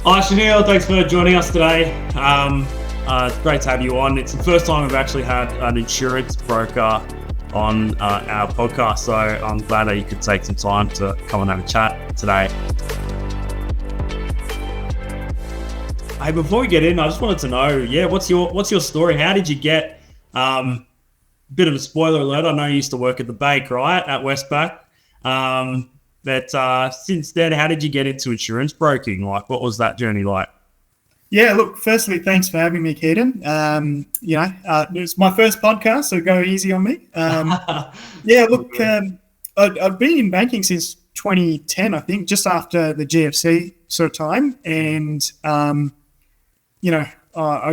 Hi Shaneil, thanks for joining us today. It's great to have you on. It's the first time we've actually had an insurance broker on our podcast, so I'm glad that you could take some time to come and have a chat today. Hey, before we get in, I just wanted to know, what's your story? How did you get? Bit of a spoiler alert. I know you used to work at the bank, right, at Westpac. But since then, how did you get into insurance broking? Like, what was that journey like? Yeah, look, firstly, thanks for having me, Keaton. It's my first podcast, so go easy on me. I've been in banking since 2010, I think, just after the GFC sort of time. And, I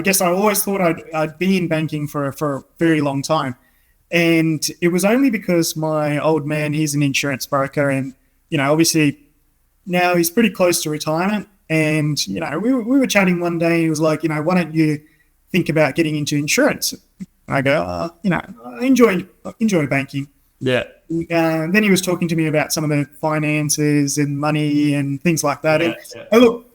guess I always thought I'd be in banking for a very long time. And it was only because my old man, he's an insurance broker, and obviously now he's pretty close to retirement. And, we were chatting one day. He was like, why don't you think about getting into insurance? And I go, I enjoy banking. Yeah. Then he was talking to me about some of the finances and money and things like that. And look,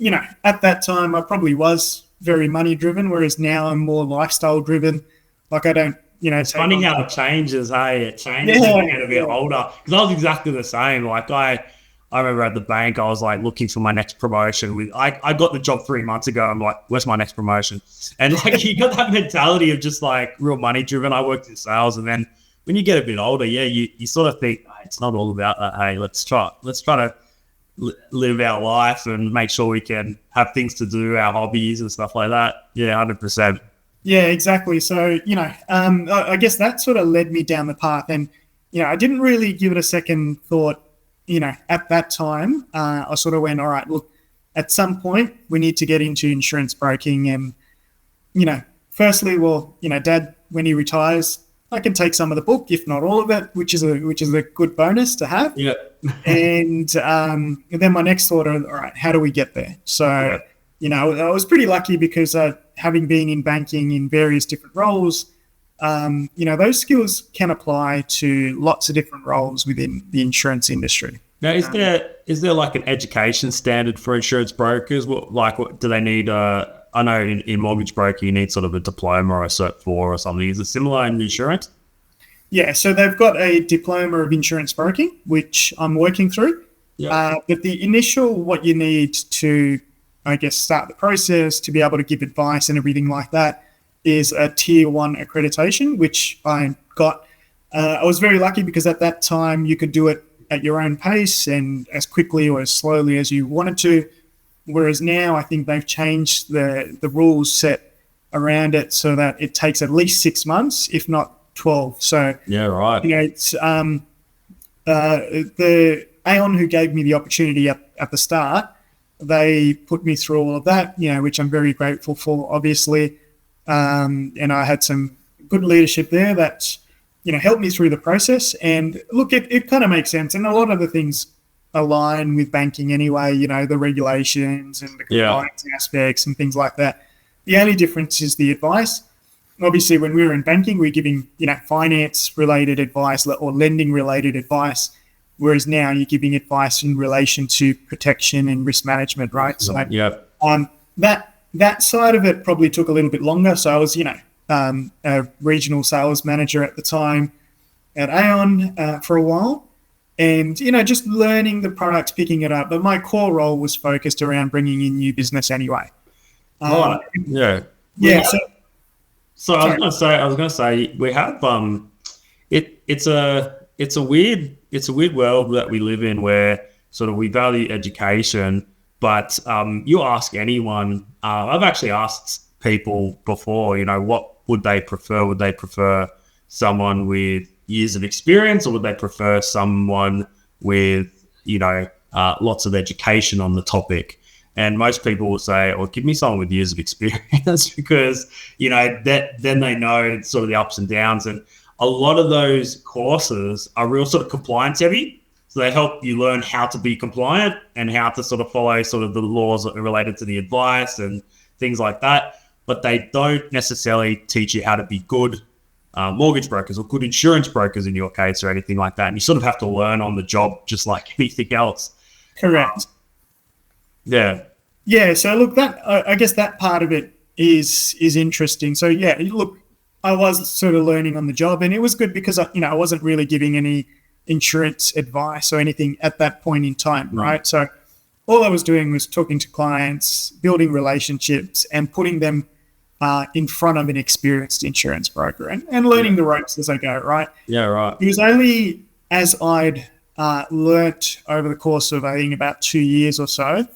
at that time I probably was very money driven, whereas now I'm more lifestyle driven. Like I don't, it's funny how it changes, hey? It changes as you get a bit older. Because I was exactly the same. Like I remember at the bank, I was like looking for my next promotion. I got the job 3 months ago. I'm like, where's my next promotion? And like you got that mentality of just like real money driven. I worked in sales, and then when you get a bit older, you sort of think it's not all about that. Hey, let's try to live our life and make sure we can have things to do, our hobbies and stuff like that. Yeah, 100%. Yeah, exactly. So, I guess that sort of led me down the path. And, I didn't really give it a second thought, at that time. I sort of went, all right, look, at some point we need to get into insurance broking. And, firstly, Dad, when he retires, I can take some of the book, if not all of it, which is a good bonus to have. Yeah. And then my next thought, all right, how do we get there? So, I was pretty lucky because having been in banking in various different roles, those skills can apply to lots of different roles within the insurance industry. Now, is there like an education standard for insurance brokers? What do they need? I know in mortgage broker, you need sort of a diploma or a Cert 4 or something. Is it similar in insurance? Yeah, so they've got a diploma of insurance broking, which I'm working through. Yeah. But the initial, what you need to, I guess, start the process to be able to give advice and everything like that is a Tier 1 accreditation, which I got. I was very lucky because at that time you could do it at your own pace and as quickly or as slowly as you wanted to. Whereas now I think they've changed the rules set around it so that it takes at least 6 months, if not 12. So yeah, right. It's the Aon who gave me the opportunity at the start. They put me through all of that, which I'm very grateful for, obviously. And I had some good leadership there that, helped me through the process. And look, it kind of makes sense. And a lot of the things align with banking anyway, the regulations and the compliance aspects and things like that. The only difference is the advice. Obviously, when we were in banking, we were giving, finance-related advice or lending-related advice. Whereas now you're giving advice in relation to protection and risk management, right? So that side of it probably took a little bit longer. So I was, a regional sales manager at the time at Aon for a while, and just learning the product, picking it up. But my core role was focused around bringing in new business anyway. Yeah. So I was gonna say we have it's a weird world that we live in where sort of we value education, but you ask anyone, I've actually asked people before, what would they prefer? Would they prefer someone with years of experience, or would they prefer someone with, lots of education on the topic? And most people will say, give me someone with years of experience because, then they know sort of the ups and downs. And a lot of those courses are real sort of compliance heavy. So they help you learn how to be compliant and how to sort of follow sort of the laws related to the advice and things like that. But they don't necessarily teach you how to be good mortgage brokers or good insurance brokers in your case or anything like that. And you sort of have to learn on the job just like anything else. Correct. Yeah. Yeah. So look, I guess that part of it is interesting. So yeah, look, I was sort of learning on the job, and it was good because I wasn't really giving any insurance advice or anything at that point in time, right? So all I was doing was talking to clients, building relationships, and putting them in front of an experienced insurance broker and learning the ropes as I go, right? Yeah, right. It was only as I'd learnt over the course of, I think, about 2 years or so,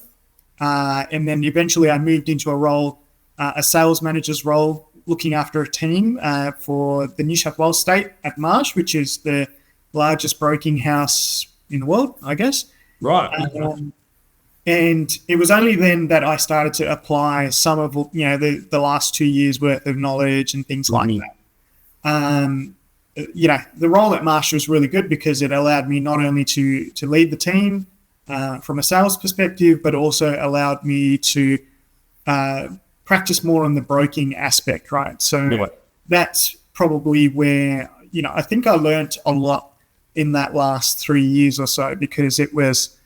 and then eventually I moved into a role, a sales manager's role, looking after a team for the New South Wales state at Marsh, which is the largest broking house in the world, I guess. Right. And it was only then that I started to apply some of the last 2 years worth of knowledge and things like that. The role at Marsh was really good because it allowed me not only to lead the team from a sales perspective, but also allowed me to practice more on the broking aspect, right? So that's probably where, I think I learned a lot in that last 3 years or so, because it was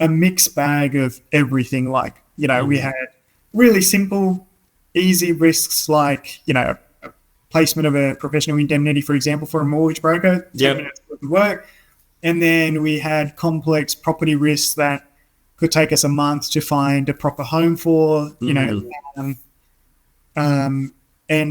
a mixed bag of everything. Like, we had really simple, easy risks like, a placement of a professional indemnity, for example, for a mortgage broker, 10 minutes worth of work. And then we had complex property risks that could take us a month to find a proper home for, and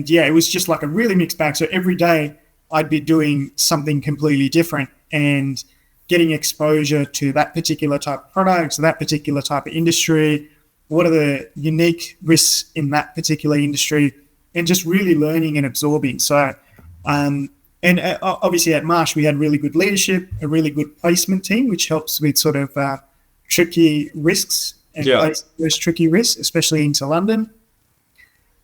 yeah, it was just like a really mixed bag. So every day I'd be doing something completely different and getting exposure to that particular type of product, so that particular type of industry, what are the unique risks in that particular industry, and just really learning and absorbing. So, obviously at Marsh, we had really good leadership, a really good placement team, which helps with sort of tricky risks and place those tricky risks, especially into London.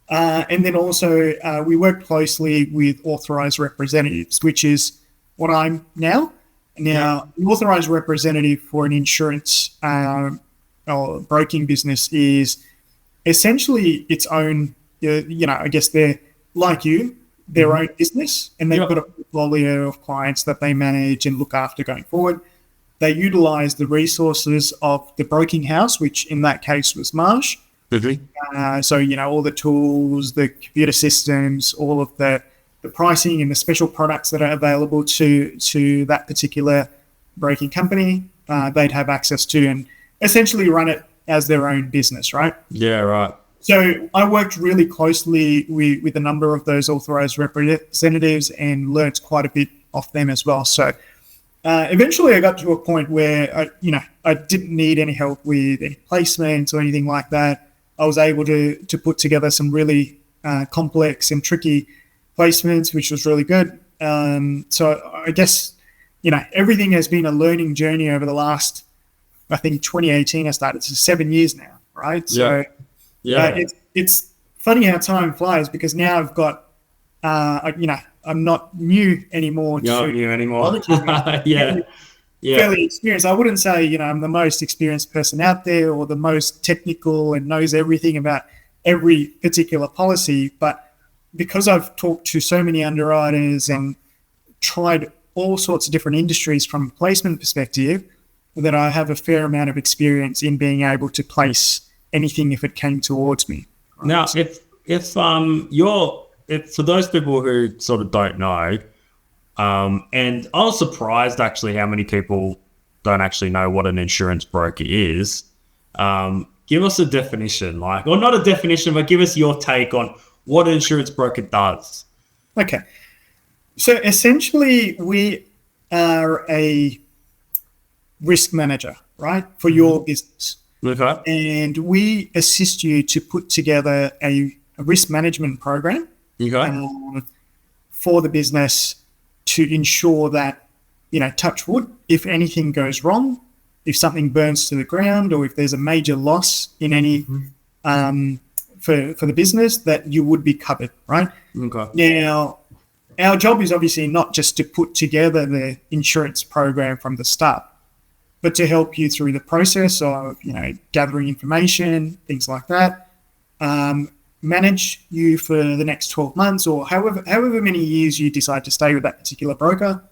And then also we work closely with authorised representatives, which is what I'm now. Now, an authorised representative for an insurance or broking business is essentially its own, I guess they're like you, their own business, and they've got a portfolio of clients that they manage and look after going forward. They utilise the resources of the broking house, which in that case was Marsh. So, all the tools, the computer systems, all of the pricing and the special products that are available to that particular broking company, they'd have access to and essentially run it as their own business, right? Yeah, right. So I worked really closely with a number of those authorised representatives and learnt quite a bit off them as well. So eventually I got to a point where I didn't need any help with any placements or anything like that. I was able to put together some really complex and tricky placements, which was really good. So I guess, everything has been a learning journey over the last, I think 2018 I started, so 7 years now, right? So it's funny how time flies, because now I've got, I'm not new anymore. Not new anymore. Fairly experienced. I wouldn't say, I'm the most experienced person out there or the most technical and knows everything about every particular policy, but because I've talked to so many underwriters and tried all sorts of different industries from a placement perspective, that I have a fair amount of experience in being able to place anything if it came towards me. Right? Now, if for those people who sort of don't know, and I was surprised actually how many people don't actually know what an insurance broker is. Give us a definition, or not a definition, but give us your take on what an insurance broker does. Okay. So essentially we are a risk manager, right, for your business. Okay. And we assist you to put together a risk management program for the business to ensure that, touch wood, if anything goes wrong, if something burns to the ground, or if there's a major loss in any for the business, that you would be covered, right? Okay. Now, our job is obviously not just to put together the insurance program from the start, but to help you through the process of, gathering information, things like that. manage you for the next 12 months or however many years you decide to stay with that particular broker,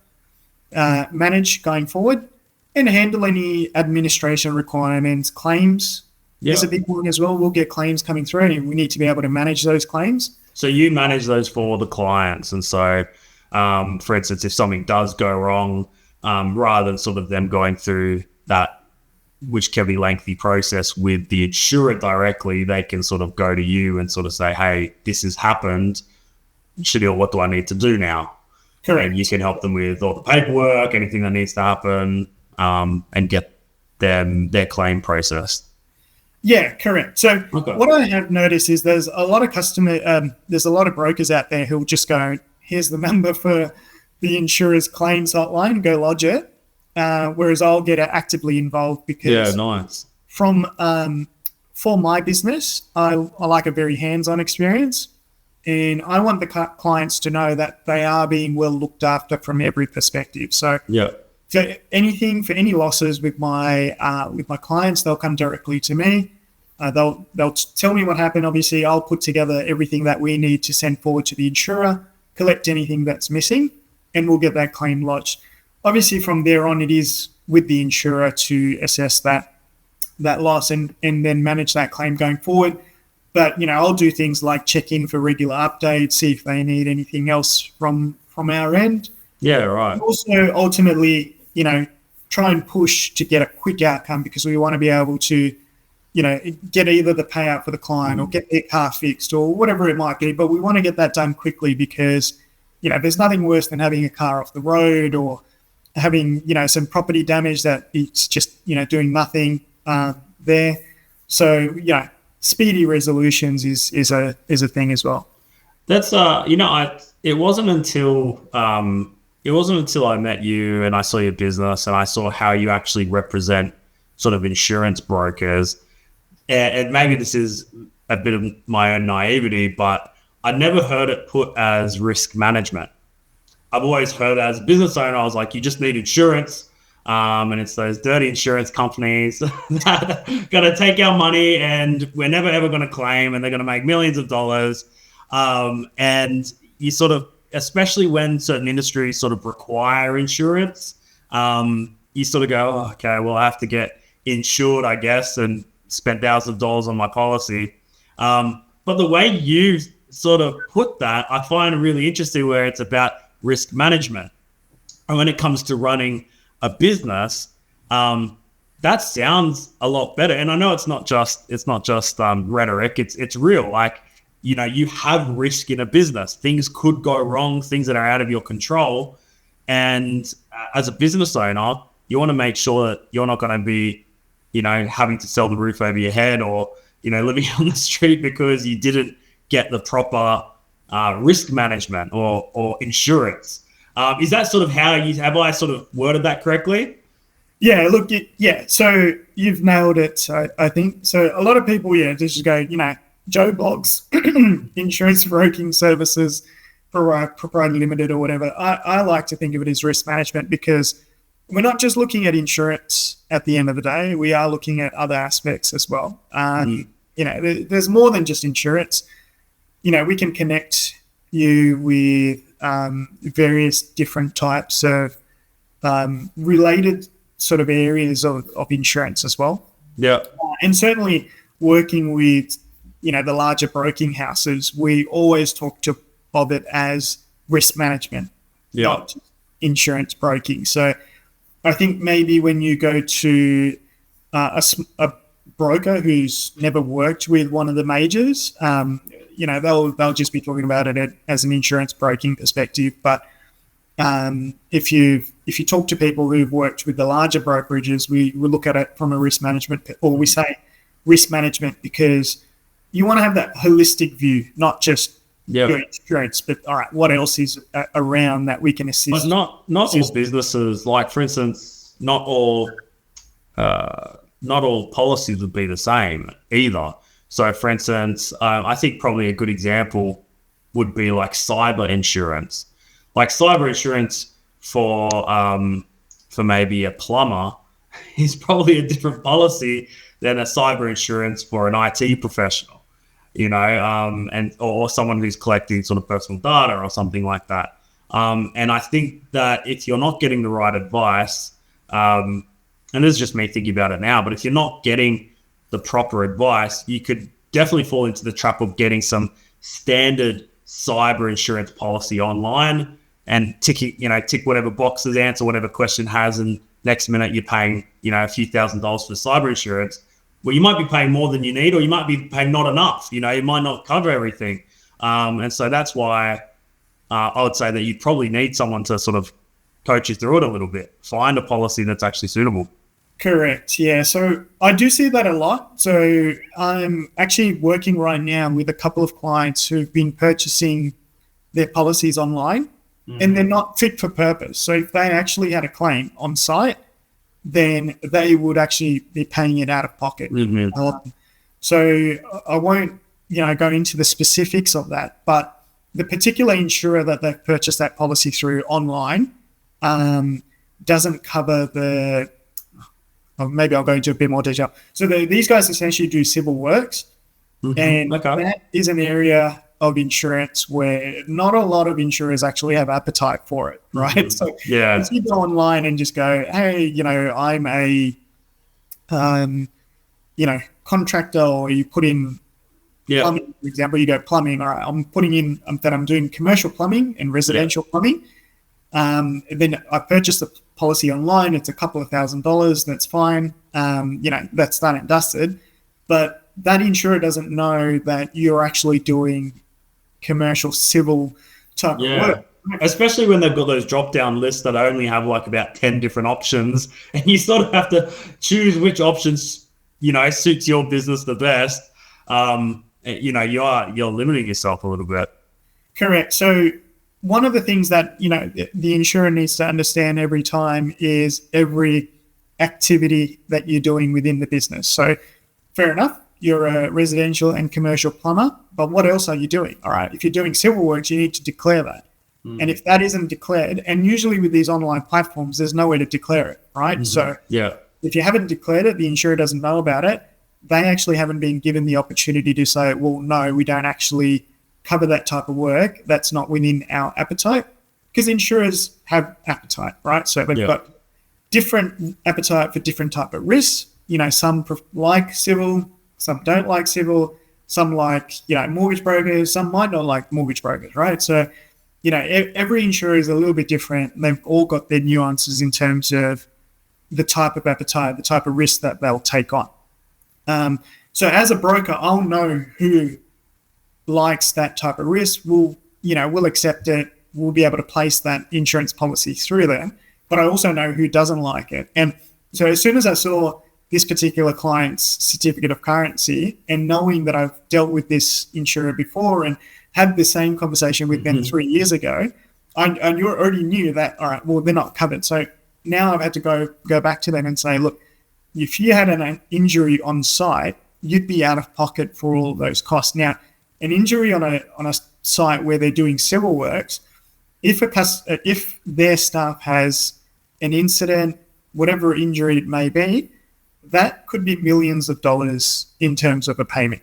manage going forward, and handle any administration requirements. Claims is a big one as well. We'll get claims coming through and we need to be able to manage those claims. So you manage those for the clients. And so, for instance, if something does go wrong, rather than sort of them going through that, which can be lengthy process with the insurer directly, they can sort of go to you and sort of say, hey, this has happened. Shaneil, what do I need to do now? Correct. And you can help them with all the paperwork, anything that needs to happen, and get their claim processed. Yeah, correct. So what I have noticed is there's a lot of brokers out there who will just go, here's the number for the insurer's claims hotline, go lodge it. Whereas I'll get actively involved because for my business, I like a very hands-on experience, and I want the clients to know that they are being well looked after from every perspective. So for any losses with my clients, they'll come directly to me. They'll tell me what happened. Obviously, I'll put together everything that we need to send forward to the insurer, collect anything that's missing, and we'll get that claim lodged. Obviously, from there on, it is with the insurer to assess that loss and then manage that claim going forward. But, I'll do things like check in for regular updates, see if they need anything else from our end. Yeah, right. Also, ultimately, try and push to get a quick outcome because we want to be able to, get either the payout for the client or get their car fixed or whatever it might be. But we want to get that done quickly because, there's nothing worse than having a car off the road or having, some property damage that it's just, doing nothing there. So, speedy resolutions is a thing as well. That's, it wasn't until I met you and I saw your business and I saw how you actually represent sort of insurance brokers. And maybe this is a bit of my own naivety, but I never heard it put as risk management. I've always heard as a business owner, I was like, you just need insurance. And it's those dirty insurance companies that are going to take our money and we're never, ever going to claim and they're going to make millions of dollars. And you sort of, especially when certain industries sort of require insurance, you sort of go, oh, okay, well, I have to get insured, I guess, and spend thousands of dollars on my policy. But the way you sort of put that, I find really interesting where it's about risk management. And when it comes to running a business, that sounds a lot better. And I know it's not just rhetoric. It's real. Like, you have risk in a business. Things could go wrong, things that are out of your control. And as a business owner, you want to make sure that you're not going to be, having to sell the roof over your head or, living on the street because you didn't get the proper risk management or insurance. Is that sort of have I sort of worded that correctly? Yeah, look, so you've nailed it, I think. So a lot of people, just go, Joe Blogs, insurance broking services, proprietary limited or whatever. I like to think of it as risk management because we're not just looking at insurance at the end of the day. We are looking at other aspects as well. There's more than just insurance. We can connect you with various different types of related sort of areas of insurance as well. Yeah. And certainly working with, the larger broking houses, we always talk of it as risk management, not insurance broking. So I think maybe when you go to a broker who's never worked with one of the majors, they'll just be talking about it as an insurance broking perspective. But if you talk to people who've worked with the larger brokerages, we look at it from a risk management, or we say risk management because you want to have that holistic view, not just your insurance, but all right, what else is around that we can assist? But not all businesses, like for instance, not all policies would be the same either. So, for instance, I think probably a good example would be like cyber insurance. Like cyber insurance for maybe a plumber is probably a different policy than a cyber insurance for an IT professional. and or someone who's collecting sort of personal data or something like that. And I think that if you're not getting the right advice, and this is just me thinking about it now, but if you're not getting the proper advice, you could definitely fall into the trap of getting some standard cyber insurance policy online and tick whatever boxes, answer whatever question has, and next minute you're paying, a few $1,000s for cyber insurance. Well, you might be paying more than you need, or you might be paying not enough. It might not cover everything. And so that's why I would say that you probably need someone to sort of coach you through it a little bit. Find a policy that's actually suitable. Correct. Yeah. So I do see that a lot. So I'm actually working right now with a couple of clients who've been purchasing their policies online, and they're not fit for purpose. So if they actually had a claim on site, then they would actually be paying it out of pocket. So I won't, go into the specifics of that, but the particular insurer that they've purchased that policy through online doesn't cover maybe I'll go into a bit more detail. So these guys essentially do civil works, and that is an area of insurance where not a lot of insurers actually have appetite for it, right? So if you go online and just go, hey, I'm a, contractor, or you put in plumbing, for example, you go plumbing, all right, I'm putting in that I'm doing commercial plumbing and residential plumbing. And then I purchased the policy online. It's a couple of $1,000s. That's fine. That's done and dusted. But that insurer doesn't know that you're actually doing commercial civil type of work. Especially when they've got those drop-down lists that only have like about 10 different options, and you sort of have to choose which options, suits your business the best. You're limiting yourself a little bit. Correct. So one of the things that, the insurer needs to understand every time is every activity that you're doing within the business. So fair enough, you're a residential and commercial plumber, but what else are you doing? All right, if you're doing civil works, you need to declare that. And if that isn't declared, and usually with these online platforms, there's no way to declare it, right? So if you haven't declared it, the insurer doesn't know about it, they actually haven't been given the opportunity to say, well, no, we don't actually cover that type of work. That's not within our appetite, because insurers have appetite, right? So they've got different appetite for different type of risks. Some like civil, some don't like civil, some like, mortgage brokers, some might not like mortgage brokers, right? So, every insurer is a little bit different. They've all got their nuances in terms of the type of appetite, the type of risk that they'll take on. So as a broker, I'll know who likes that type of risk. We'll accept it. We'll be able to place that insurance policy through them. But I also know who doesn't like it. And so as soon as I saw this particular client's certificate of currency, and knowing that I've dealt with this insurer before and had the same conversation with them 3 years ago, I already knew that, all right, well, they're not covered. So now I've had to go back to them and say, look, if you had an injury on site, you'd be out of pocket for all of those costs. Now, an injury on a site where they're doing civil works, if their staff has an incident, whatever injury it may be, that could be millions of dollars in terms of a payment,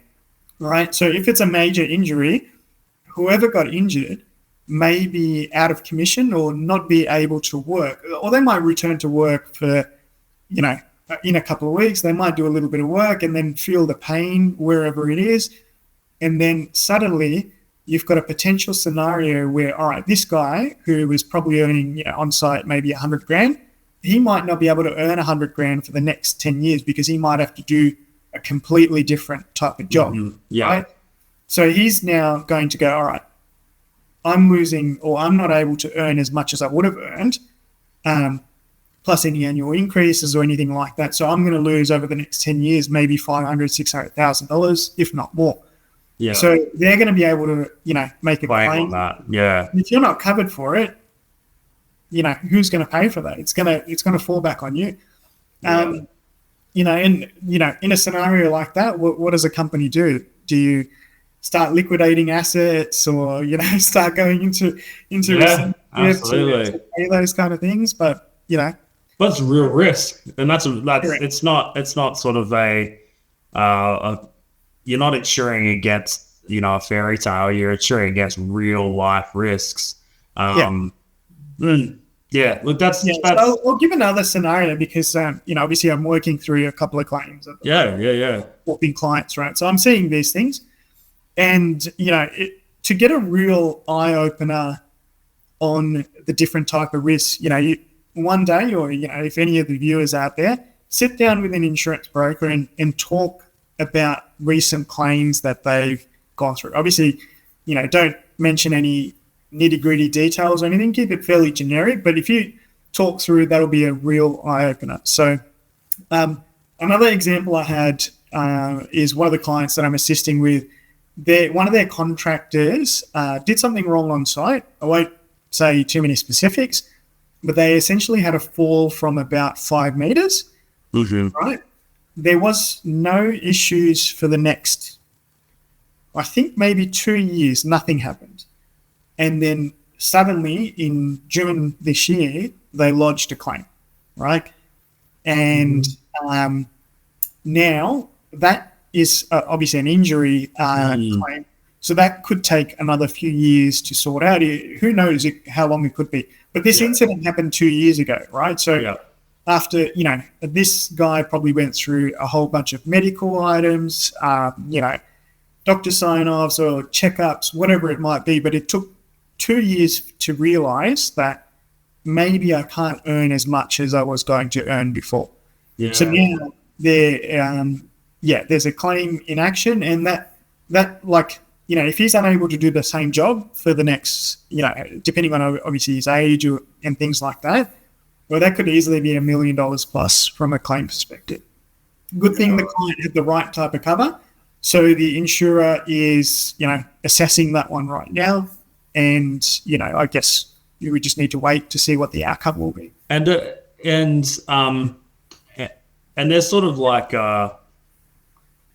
right? So if it's a major injury, whoever got injured may be out of commission or not be able to work, or they might return to work for, in a couple of weeks. They might do a little bit of work and then feel the pain wherever it is. And then suddenly you've got a potential scenario where, all right, this guy who was probably earning on site maybe $100,000, he might not be able to earn $100,000 for the next 10 years because he might have to do a completely different type of job. Right? So he's now going to go, all right, I'm losing, or I'm not able to earn as much as I would have earned, plus any annual increases or anything like that. So I'm going to lose over the next 10 years, maybe $500,000, $600,000, if not more. Yeah. So they're going to be able to, make a claim on that. Yeah. If you're not covered for it, who's going to pay for that? It's going to fall back on you. In a scenario like that, what does a company do? Do you start liquidating assets, or start going into absolutely to pay those kind of things? But that's real risk, and that's it's not sort of a you're not insuring against, a fairy tale. You're insuring against real life risks. Look, that's. So I'll give another scenario because, obviously I'm working through a couple of claims. Helping clients, right? So I'm seeing these things, and to get a real eye opener on the different type of risks, one day, or if any of the viewers out there, sit down with an insurance broker and talk about recent claims that they've gone through. Obviously, don't mention any nitty-gritty details or anything. Keep it fairly generic, but if you talk through, that'll be a real eye-opener. So another example I had is one of the clients that I'm assisting with. One of their contractors did something wrong on site. I won't say too many specifics, but they essentially had a fall from about 5 meters. Right? There was no issues for the next, I think maybe 2 years, nothing happened. And then suddenly in June this year, they lodged a claim, right? And now that is obviously an injury claim. So that could take another few years to sort out. Who knows how long it could be. But this incident happened 2 years ago, right? So after, this guy probably went through a whole bunch of medical items, doctor sign-offs or checkups, whatever it might be. But it took 2 years to realize that maybe I can't earn as much as I was going to earn before. So now there's a claim in action, and that if he's unable to do the same job for the next, depending on obviously his age and things like that, well, that could easily be $1 million plus from a claim perspective. Good thing the client had the right type of cover. So the insurer is, assessing that one right now. And, I guess we just need to wait to see what the outcome will be. And there's sort of like,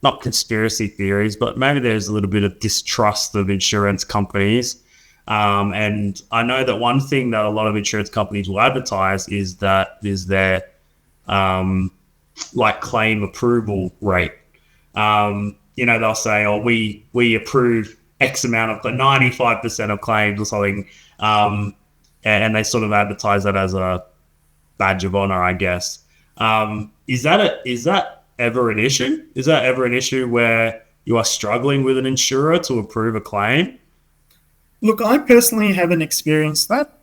not conspiracy theories, but maybe there's a little bit of distrust of insurance companies. And I know that one thing that a lot of insurance companies will advertise is their claim approval rate. They'll say, we approve X amount of 95% of claims or something. And they sort of advertise that as a badge of honor, I guess. Is that ever an issue? Is that ever an issue where you are struggling with an insurer to approve a claim? Look, I personally haven't experienced that.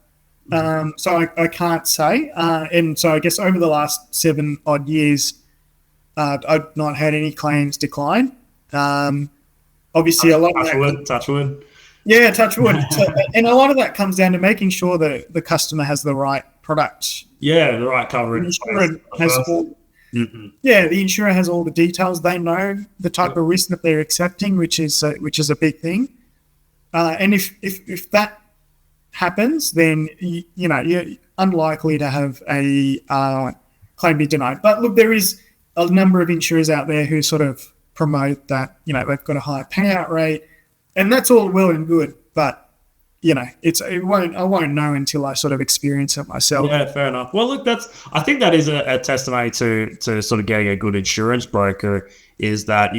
So I can't say. And so I guess over the last 7 odd years, I've not had any claims decline. Obviously, a lot of that... Touch wood. Yeah, touch wood. And a lot of that comes down to making sure that the customer has the right product. Yeah, the right coverage. The insurer has all the details. They know the type of risk that they're accepting, which is a big thing. And if that happens, then you're unlikely to have a claim be denied. But look, there is a number of insurers out there who sort of promote that they've got a higher payout rate, and that's all well and good. But I won't know until I sort of experience it myself. Yeah, fair enough. Well, look, I think that is a testimony to sort of getting a good insurance broker, is that,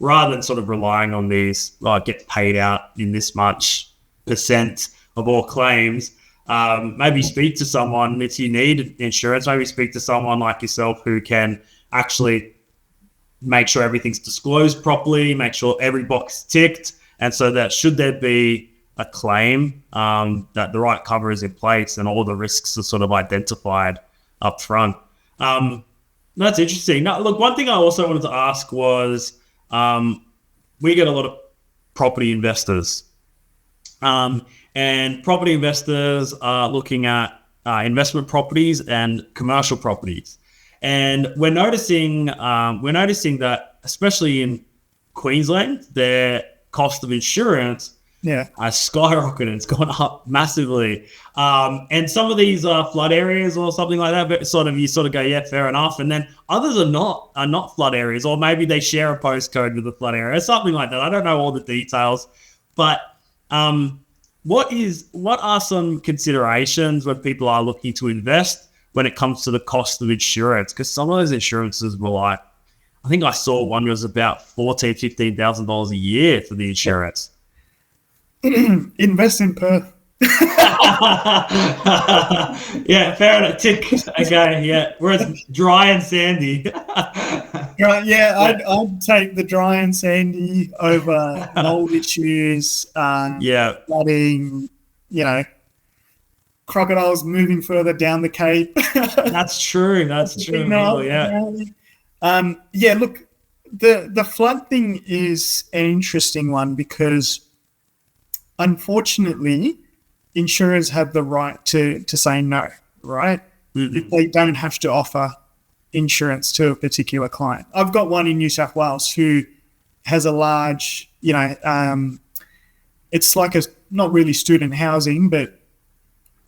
rather than sort of relying on these, get paid out in this much % of all claims, maybe speak to someone if you need insurance, maybe speak to someone like yourself who can actually make sure everything's disclosed properly, make sure every box is ticked. And so that should there be a claim, that the right cover is in place and all the risks are sort of identified up front. That's interesting. Now, look, one thing I also wanted to ask was, we get a lot of property investors, and property investors are looking at investment properties and commercial properties. And we're noticing that, especially in Queensland, their cost of insurance has skyrocketed. It's gone up massively. And some of these flood areas or something like that, but you sort of go, yeah, fair enough. And then others are not flood areas, or maybe they share a postcode with the flood area, something like that. I don't know all the details, but what are some considerations when people are looking to invest when it comes to the cost of insurance? Because some of those insurances were like I think I saw one was about $14,000-$15,000 a year for the insurance. Invest in Perth. Yeah, fair enough. Tick. Okay, yeah. Whereas dry and sandy. Right, yeah, I'd take the dry and sandy over mold issues, flooding, crocodiles moving further down the Cape. That's true. Look, the flood thing is an interesting one because unfortunately, insurers have the right to say no, right? Mm-hmm. If they don't have to offer insurance to a particular client. I've got one in New South Wales who has a large, it's like a not really student housing, but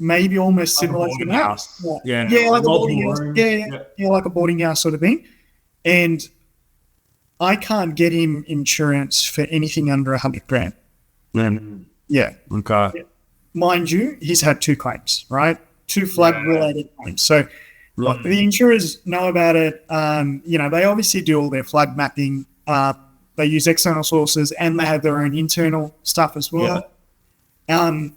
maybe almost like similar to that. House. Yeah, like a boarding house. Yeah, like a boarding house sort of thing. And I can't get him insurance for anything under $100,000. Mm. Yeah. Okay. Yeah. Mind you, he's had 2 claims, right? 2 flood-related claims. So the insurers know about it. They obviously do all their flood mapping. They use external sources and they have their own internal stuff as well. Yeah.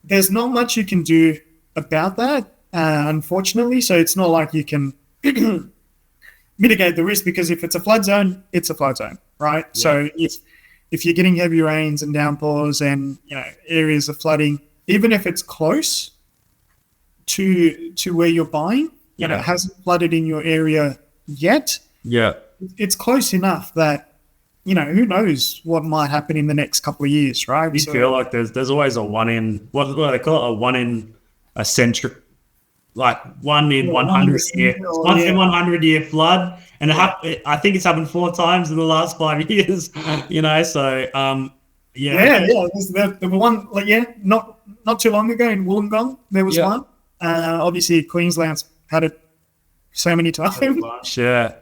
There's not much you can do about that, unfortunately. So it's not like you can mitigate the risk because if it's a flood zone, it's a flood zone, right? Yeah. So if you're getting heavy rains and downpours and areas of flooding, even if it's close to where you're buying, it hasn't flooded in your area yet. Yeah, it's close enough that who knows what might happen in the next couple of years, right? You feel like there's always a one in what do they call it? A one in a century, like 1 in 100 year, once in 100 year flood, and I think it's happened 4 times in the last 5 years. So the one not too long ago in Wollongong there was one. Obviously Queensland's had it so many times. Sure.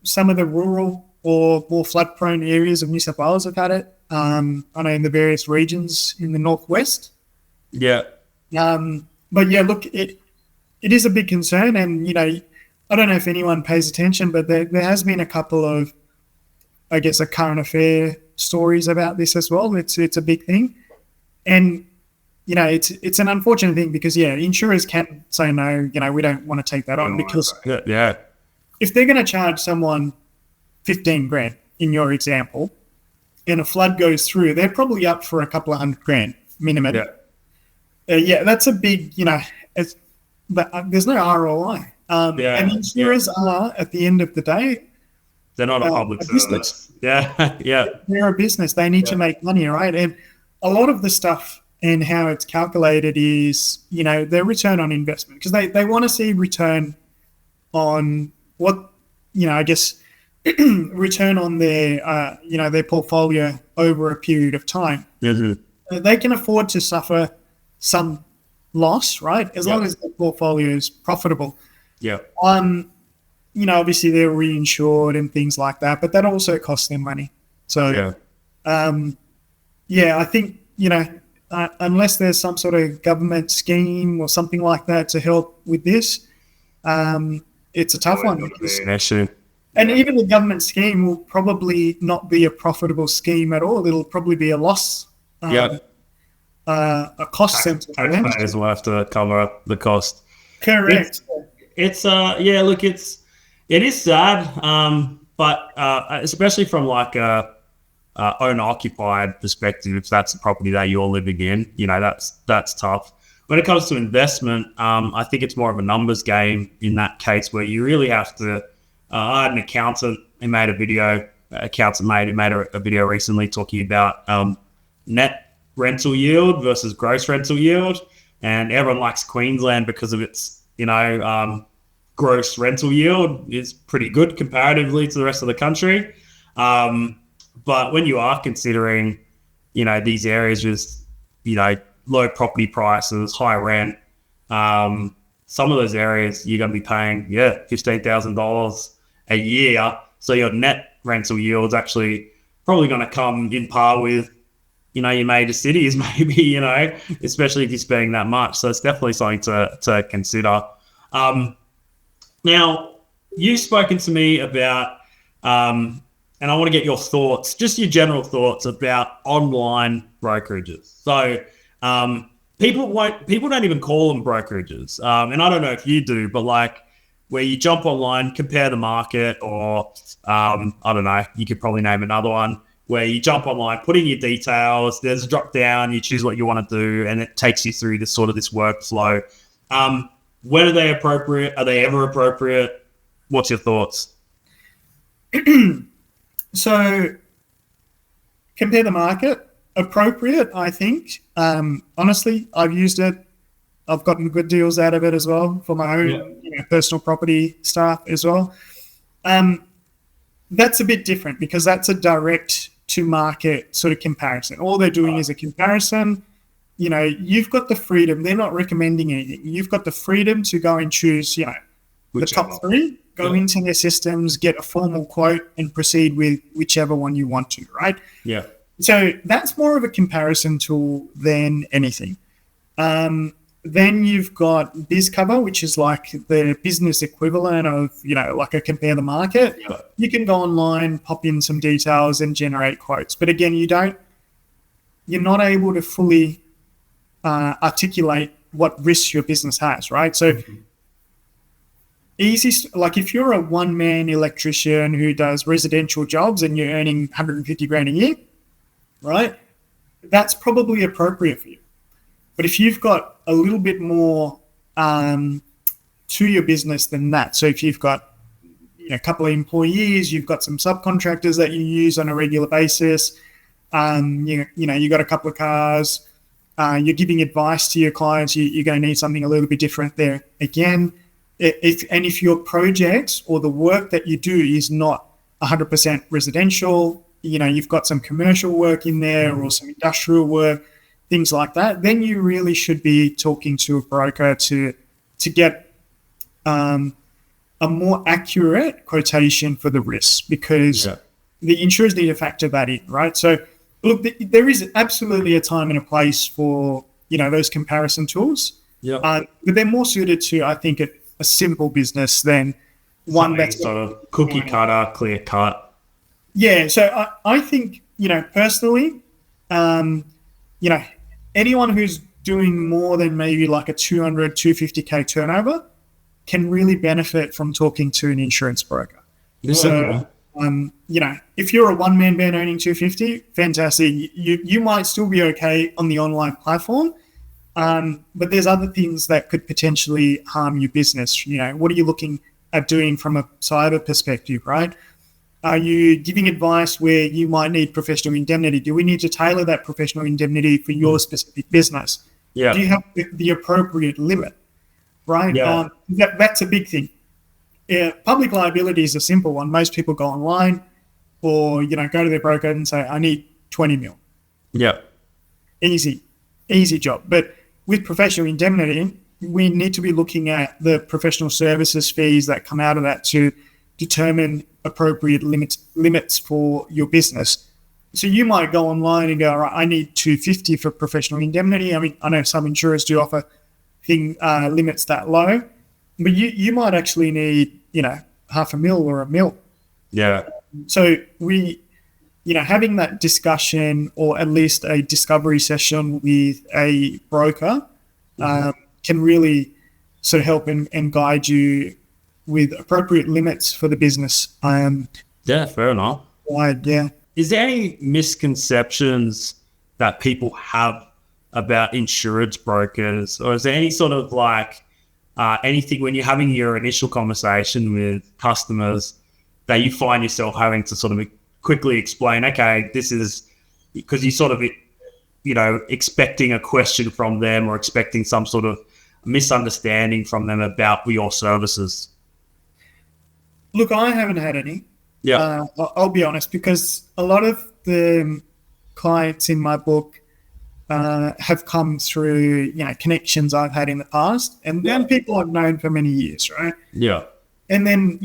Some of the rural or more flood prone areas of New South Wales have had it. I know in the various regions in the northwest. Yeah. But yeah, look, it is a big concern, and I don't know if anyone pays attention, but there has been a couple of, I guess, a current affair stories about this as well. It's a big thing, and it's an unfortunate thing because insurers can say no. We don't want to take that on because if they're going to charge someone $15,000 in your example, and a flood goes through, they're probably up for a couple of $100,000 minimum. That's a big, but there's no ROI. And insurers are, at the end of the day, they're not a public service. Yeah. They're a business. They need to make money, right? And a lot of the stuff and how it's calculated is, their return on investment, because they want to see return on what, I guess, return on their, their portfolio over a period of time. Mm-hmm. They can afford to suffer some loss, right? As long as the portfolio is profitable. Yeah. Obviously they're reinsured and things like that, but that also costs them money. So, I think, unless there's some sort of government scheme or something like that to help with this, it's a tough one. And even the government scheme will probably not be a profitable scheme at all. It'll probably be a loss. A cost center. Taxpayers will have to cover up the cost. Correct. It is sad, but especially from like a owner-occupied perspective, if that's the property that you're living in, that's tough. When it comes to investment, I think it's more of a numbers game in that case where you really have to. I had an accountant who made a video. Made a video recently talking about net rental yield versus gross rental yield, and everyone likes Queensland because of its gross rental yield is pretty good comparatively to the rest of the country. But when you are considering, these areas with, low property prices, high rent, some of those areas you're going to be paying, $15,000 a year. So your net rental yield's actually probably going to come in par with, your major cities, maybe, especially if you're spending that much. So it's definitely something to consider. Now, you've spoken to me about, and I want to get your thoughts, just your general thoughts about online brokerages. So people don't even call them brokerages. And I don't know if you do, but like where you jump online, compare the market, or I don't know, you could probably name another one where you jump online, put in your details, there's a drop down, you choose what you want to do, and it takes you through this workflow. When are they appropriate? Are they ever appropriate? What's your thoughts? So compare the market, appropriate, I think. Honestly, I've used it. I've gotten good deals out of it as well for my own personal property stuff as well. That's a bit different because that's a direct to market sort of comparison. All they're doing is a comparison. You've got the freedom. They're not recommending anything. You've got the freedom to go and choose, the top three, go into their systems, get a formal quote and proceed with whichever one you want to, right? Yeah. So that's more of a comparison tool than anything. Then you've got BizCover, which is like the business equivalent of, like a compare the market. Yeah. You can go online, pop in some details and generate quotes. But again, you're not able to fully articulate what risks your business has, right? So like if you're a one-man electrician who does residential jobs and you're earning 150 grand a year, right? That's probably appropriate for you. But if you've got a little bit more to your business than that, so if you've got a couple of employees, you've got some subcontractors that you use on a regular basis, you got a couple of cars, you're giving advice to your clients, you're going to need something a little bit different there. Again, if your projects or the work that you do is not 100% residential, you've got some commercial work in there or some industrial work, things like that, then you really should be talking to a broker to get a more accurate quotation for the risk, because the insurers need to factor that in, right? So look, there is absolutely a time and a place for, those comparison tools, but they're more suited to, I think, a simple business than one that's sort of cookie cutter, clear cut. Yeah, so I think, personally, anyone who's doing more than maybe like a 200, 250K turnover can really benefit from talking to an insurance broker. Yeah. So, if you're a one-man band earning 250, fantastic. You might still be okay on the online platform, but there's other things that could potentially harm your business. What are you looking at doing from a cyber perspective, right? Are you giving advice where you might need professional indemnity? Do we need to tailor that professional indemnity for your specific business? Yeah. Do you have the appropriate limit, right? Yeah. That's a big thing. Public liability is a simple one. Most people go online or, go to their broker and say, I need 20 mil. Yeah. Easy job. But with professional indemnity, we need to be looking at the professional services fees that come out of that to determine appropriate limits for your business. So you might go online and go, all right, I need 250 for professional indemnity. I mean, I know some insurers do offer limits that low, but you might actually need, $500,000 or $1 million. Yeah. So having that discussion or at least a discovery session with a broker can really sort of help and guide you with appropriate limits for the business. Yeah, fair enough. Yeah. Is there any misconceptions that people have about insurance brokers, or is there any sort of like anything when you're having your initial conversation with customers that you find yourself having to sort of quickly explain, okay, this is because you sort of, expecting a question from them or expecting some sort of misunderstanding from them about your services? Look, I haven't had any. Yeah. I'll be honest, because a lot of the clients in my book have come through, connections I've had in the past, and then people I've known for many years, right? Yeah. And then,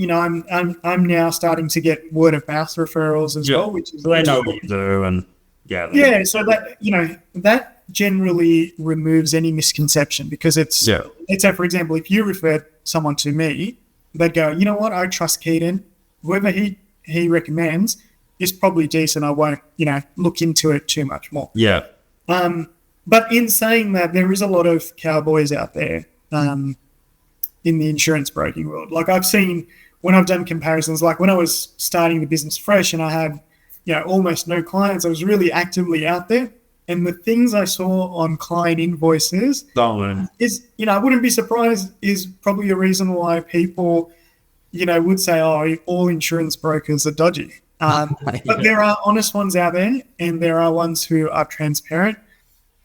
I'm now starting to get word of mouth referrals as well, which is they know what you do, and so that that generally removes any misconception, because it's let's say, for example, if you refer someone to me, they'd go, you know what, I trust Keaton. Whoever he recommends is probably decent. I won't, look into it too much more. Yeah. But in saying that, there is a lot of cowboys out there in the insurance broking world. Like I've seen when I've done comparisons, like when I was starting the business fresh and I had, almost no clients, I was really actively out there. And the things I saw on client invoices is, I wouldn't be surprised, is probably a reason why people, would say, oh, all insurance brokers are dodgy. But there are honest ones out there, and there are ones who are transparent.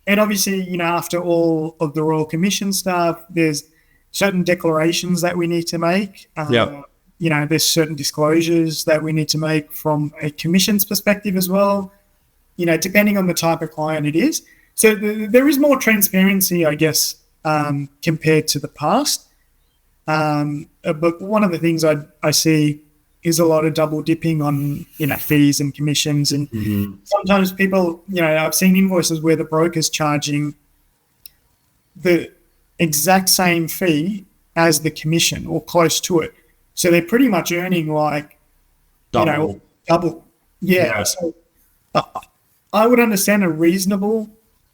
And obviously, after all of the Royal Commission stuff, there's certain declarations that we need to make. There's certain disclosures that we need to make from a commissions perspective as well, depending on the type of client it is. So there is more transparency, I guess, compared to the past. But one of the things I see is a lot of double dipping on, fees and commissions. And sometimes people, I've seen invoices where the broker's charging the exact same fee as the commission or close to it. So they're pretty much earning like, double. Yeah. So I would understand a reasonable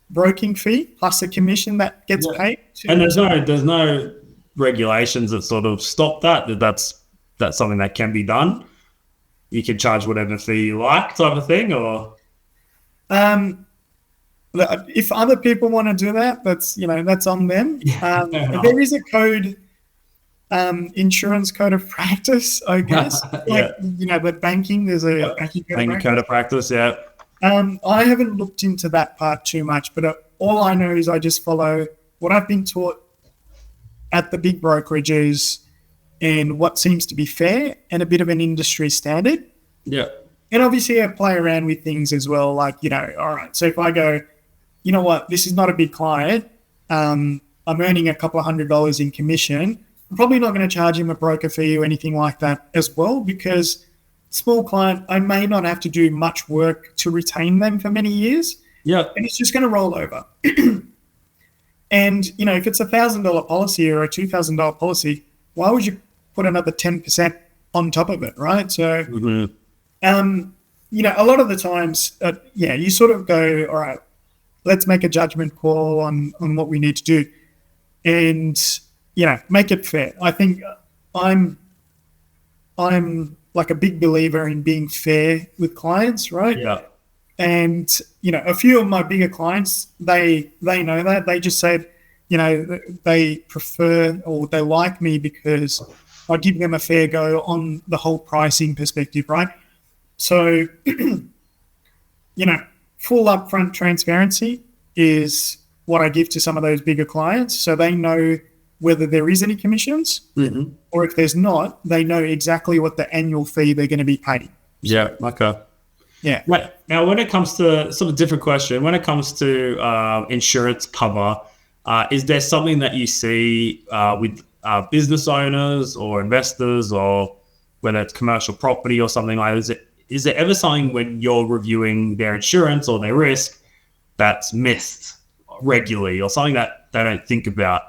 broking fee plus a commission that gets paid. And there's no regulations that sort of stop that. That's something that can be done. You can charge whatever fee you like, type of thing, or if other people want to do that, that's on them. There is a code, insurance code of practice, I guess. But banking, there's a banking code of practice. Yeah. I haven't looked into that part too much, but all I know is I just follow what I've been taught at the big brokerages and what seems to be fair and a bit of an industry standard. Yeah. And obviously I play around with things as well, like, all right, so if I go, you know what, this is not a big client, I'm earning a couple of $100 in commission, I'm probably not going to charge him a broker fee or anything like that as well, because small client, I may not have to do much work to retain them for many years. Yeah. And it's just going to roll over. And, if it's $1,000 policy or a $2,000 policy, why would you put another 10% on top of it, right? So, a lot of the times, you sort of go, all right, let's make a judgment call on what we need to do and, make it fair. I think I'm like a big believer in being fair with clients, right? Yeah. And, a few of my bigger clients, they know that. They just said, they prefer or they like me because I give them a fair go on the whole pricing perspective, right? So, full upfront transparency is what I give to some of those bigger clients. So they know whether there is any commissions or if there's not, they know exactly what the annual fee they're going to be paying. Yeah. Okay. Yeah. Right. Now, when it comes to sort of different question, when it comes to insurance cover, is there something that you see with business owners or investors, or whether it's commercial property or something like that? Is there ever something when you're reviewing their insurance or their risk that's missed regularly, or something that they don't think about?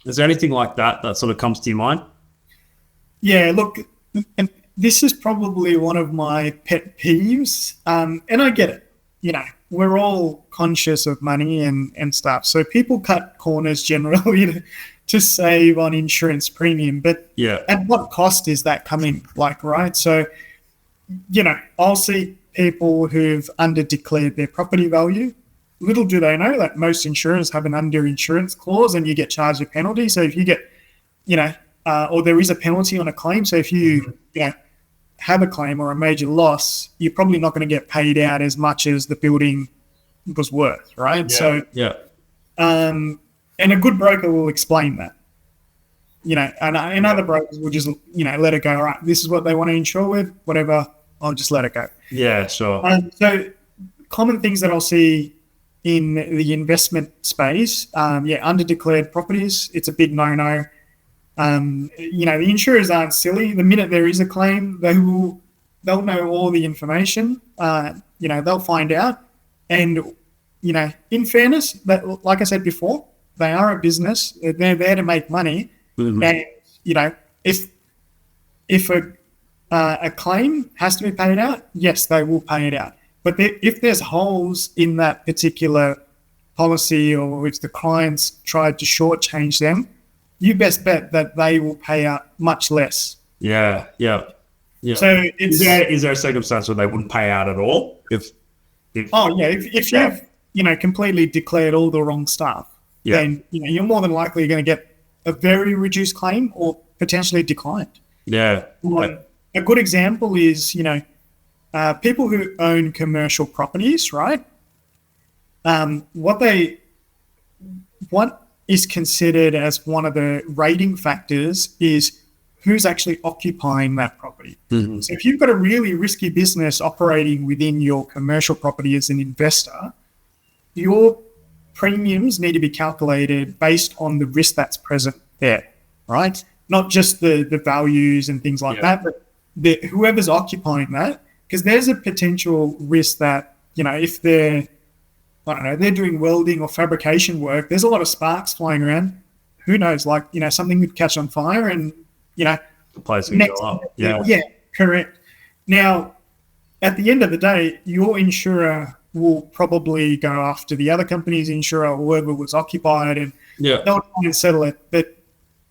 Is there anything like that sort of comes to your mind? Yeah, look, and this is probably one of my pet peeves, and I get it. We're all conscious of money and stuff, so people cut corners generally to save on insurance premium. But at what cost is that coming? Like, right? So, I'll see people who've under-declared their property value. Little do they know that most insurers have an under-insurance clause and you get charged a penalty. So if you get, or there is a penalty on a claim. So if you, have a claim or a major loss, you're probably not going to get paid out as much as the building was worth, right? Yeah. So, and a good broker will explain that, and other brokers will just, let it go. All right, this is what they want to insure with, whatever, I'll just let it go. Yeah, sure. So common things that I'll see in the investment space, under-declared properties, it's a big no-no. The insurers aren't silly. The minute there is a claim, they'll know all the information. They'll find out. And, in fairness, like I said before, they are a business. They're there to make money. And, if a claim has to be paid out, yes, they will pay it out. But if there's holes in that particular policy, or if the clients tried to shortchange them, you best bet that they will pay out much less. Yeah. So is there a circumstance where they wouldn't pay out at all? If you've completely declared all the wrong stuff, then you're more than likely going to get a very reduced claim or potentially declined. Yeah. A good example is people who own commercial properties, right? What is considered as one of the rating factors is who's actually occupying that property. Mm-hmm. So if you've got a really risky business operating within your commercial property as an investor, your premiums need to be calculated based on the risk that's present there, right? Not just the values and things like that, but whoever's occupying that, because there's a potential risk that, if they're doing welding or fabrication work, there's a lot of sparks flying around. Who knows, something could catch on fire and, the place can go up. Yeah, correct. Now, at the end of the day, your insurer will probably go after the other company's insurer or whoever was occupied, and they'll try and settle it. But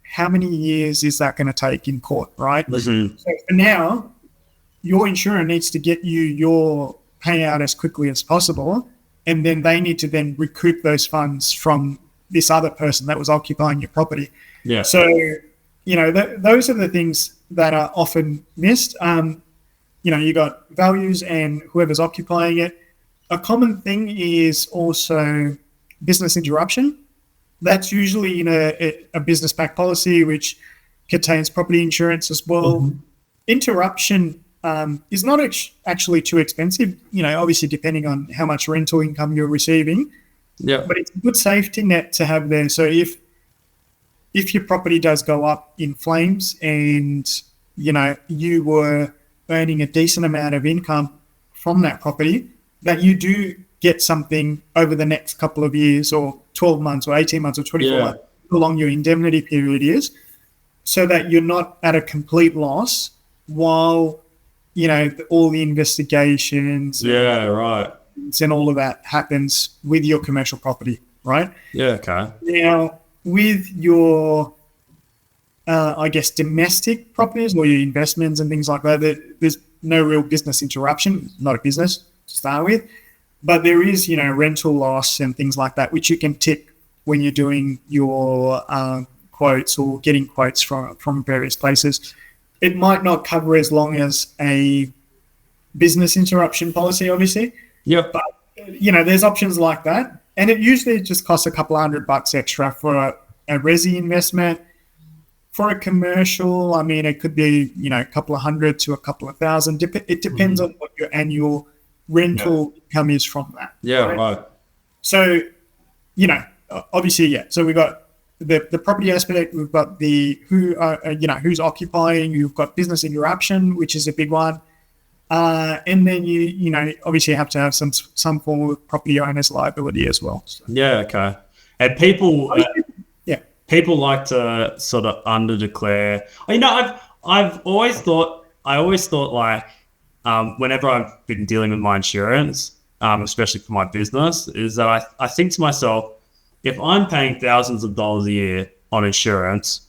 how many years is that going to take in court, right? Mm-hmm. So for now, your insurer needs to get you your payout as quickly as possible, and then they need to then recoup those funds from this other person that was occupying your property. Yeah. So, those are the things that are often missed. You got values and whoever's occupying it. A common thing is also business interruption. That's usually in a business back policy, which contains property insurance as well. Mm-hmm. Interruption is not actually too expensive, obviously depending on how much rental income you're receiving. Yeah. But it's a good safety net to have there. So if your property does go up in flames and, you were earning a decent amount of income from that property, that you do get something over the next couple of years or 12 months or 18 months or 24 months, how long your indemnity period is, so that you're not at a complete loss while, all the investigations and all of that happens with your commercial property, right? Yeah, okay. Now, with your, domestic properties or your investments and things like that, there's no real business interruption, not a business to start with, but there is, rental loss and things like that, which you can tick when you're doing your quotes or getting quotes from various places. It might not cover as long as a business interruption policy, obviously. Yep. But, there's options like that. And it usually just costs a couple $100 extra for a resi investment. For a commercial, it could be, a couple of $100 to a couple of $1,000. It depends on what your annual rental income is from that. Yeah, right. So, obviously, So we've got the property aspect, we've got the who's occupying, you've got business interruption, which is a big one. And then you obviously have to have some form of property owner's liability as well. So. Yeah, okay. And people like to sort of under-declare. I've always thought like whenever I've been dealing with my insurance, especially for my business, is that I think to myself, if I'm paying thousands of dollars a year on insurance,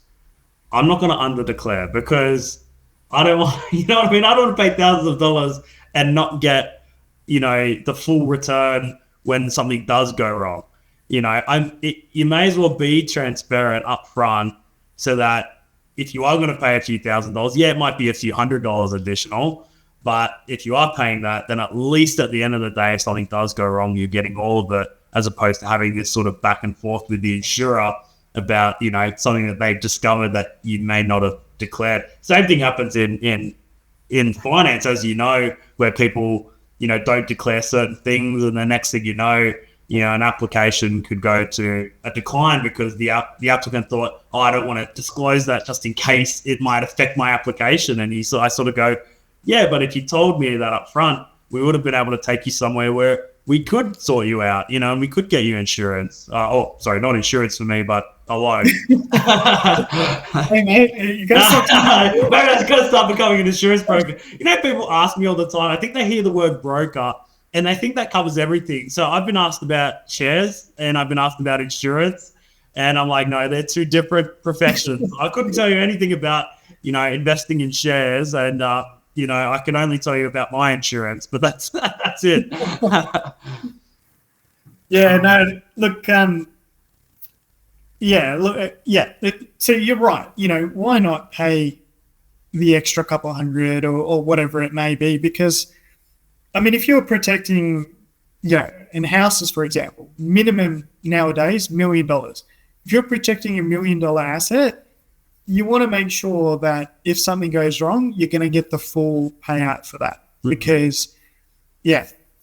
I'm not going to under-declare, because I don't want, I don't want to pay thousands of dollars and not get, the full return when something does go wrong. You may as well be transparent up front, so that if you are going to pay a few $1,000s, it might be a few $100s additional, but if you are paying that, then at least at the end of the day, if something does go wrong, you're getting all of it, as opposed to having this sort of back and forth with the insurer about, something that they've discovered that you may not have declared. Same thing happens in finance, as where people, don't declare certain things, and the next thing an application could go to a decline because the applicant thought, I don't want to disclose that just in case it might affect my application. And I sort of go, yeah, but if you told me that up front, we would have been able to take you somewhere where we could sort you out, you know, and we could get you insurance. Sorry, not insurance for me, but a loan. Hey, mate, you got something. Maybe I've got to start becoming an insurance broker. You know, people ask me all the time. I think they hear the word broker and they think that covers everything. So I've been asked about shares and I've been asked about insurance. And I'm like, no, they're two different professions. I couldn't tell you anything about, you know, investing in shares. And, you know, I can only tell you about my insurance, but that's it. Yeah, no, look, so you're right. You know, why not pay the extra couple hundred or whatever it may be? Because, I mean, if you're protecting, in houses, for example, minimum nowadays, $1 million. If you're protecting $1 million asset, you want to make sure that if something goes wrong, you're going to get the full payout for that. Because,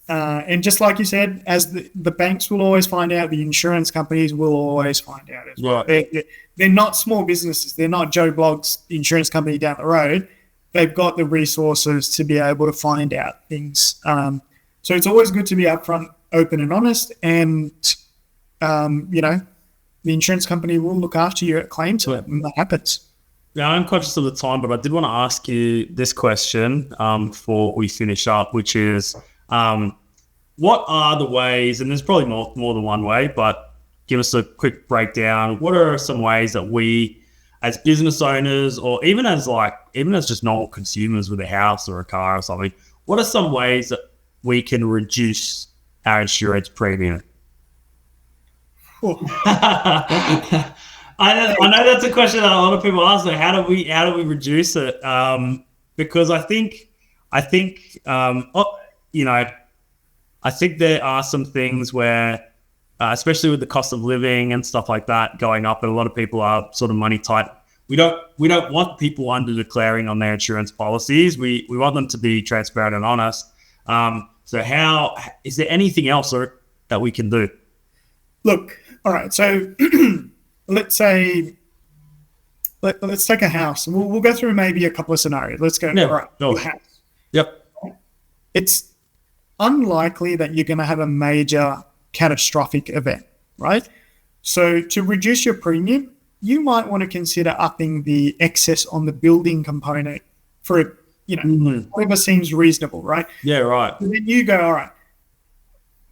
and just like you said, as the banks will always find out, the insurance companies will always find out as well. Right. They're not small businesses. They're not Joe Blogg's insurance company down the road. They've got the resources to be able to find out things. So it's always good to be upfront, open and honest. And, the insurance company will look after you at claims when that happens. Yeah, I'm conscious of the time, but I did want to ask you this question before we finish up, which is, what are the ways, and there's probably more than one way, but give us a quick breakdown. What are some ways that we, as business owners, or even as just normal consumers with a house or a car or something, what are some ways that we can reduce our insurance premium? I know that's a question that a lot of people ask. Like, how do we reduce it? Because I think there are some things where, especially with the cost of living and stuff like that going up, and a lot of people are sort of money tight. We don't want people under declaring on their insurance policies. We want them to be transparent and honest. So how is there anything else that we can do? Look, all right. So let's say let's take a house, and we'll go through maybe a couple of scenarios. Let's go. Yeah, all right, no. house. Yep. It's unlikely that you're going to have a major catastrophic event, right? So to reduce your premium, you might want to consider upping the excess on the building component for whatever seems reasonable, right? Yeah, right. And then you go, all right,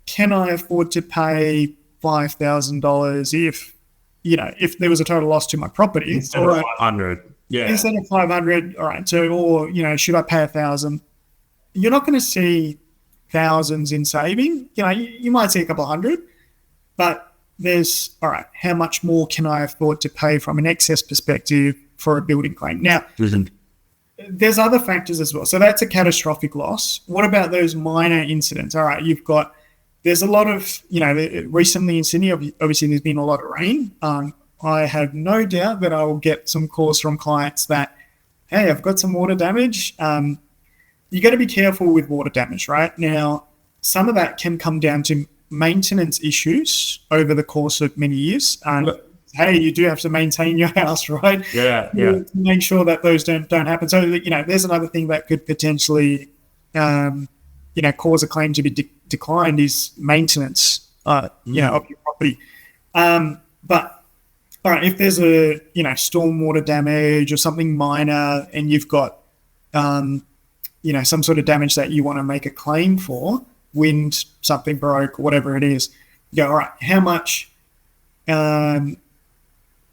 can I afford to pay $5,000 if there was a total loss to my property instead of 500? Yeah, instead of 500. All right, so should I pay 1,000? You're not going to see thousands in saving. You might see a couple of hundred, but there's all right. How much more can I afford to pay from an excess perspective for a building claim? Now, there's other factors as well. So that's a catastrophic loss. What about those minor incidents? All right, there's a lot of, recently in Sydney, obviously there's been a lot of rain. I have no doubt that I will get some calls from clients that, hey, I've got some water damage. You got to be careful with water damage, right? Now, some of that can come down to maintenance issues over the course of many years. Hey, you do have to maintain your house, right? Yeah. To make sure that those don't happen. So, there's another thing that could potentially, cause a claim to be declined is maintenance, of your property. But all right, if there's a stormwater damage or something minor, and you've got some sort of damage that you want to make a claim for, wind, something broke, whatever it is, you go, all right, how much can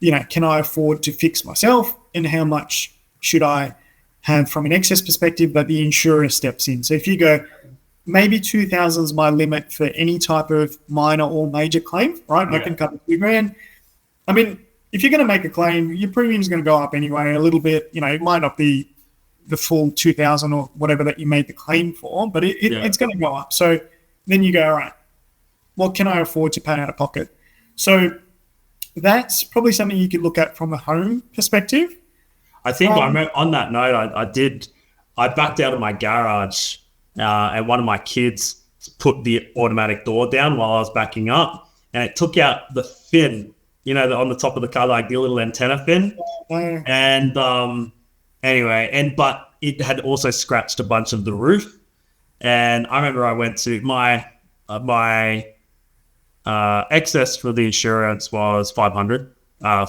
I afford to fix myself, and how much should I have from an excess perspective that the insurer steps in? So if you go, maybe 2,000 is my limit for any type of minor or major claim, right? Yeah. I can cover $2,000. I mean, if you're going to make a claim, your premium is going to go up anyway a little bit. It might not be the full 2,000 or whatever that you made the claim for, but it's going to go up. So then you go, all right, what can I afford to pay out of pocket? So that's probably something you could look at from a home perspective. I think on that note, I backed out of my garage and one of my kids put the automatic door down while I was backing up, and it took out the fin, on the top of the car, like the little antenna fin. And but it had also scratched a bunch of the roof. And I remember I went to my excess for the insurance was $500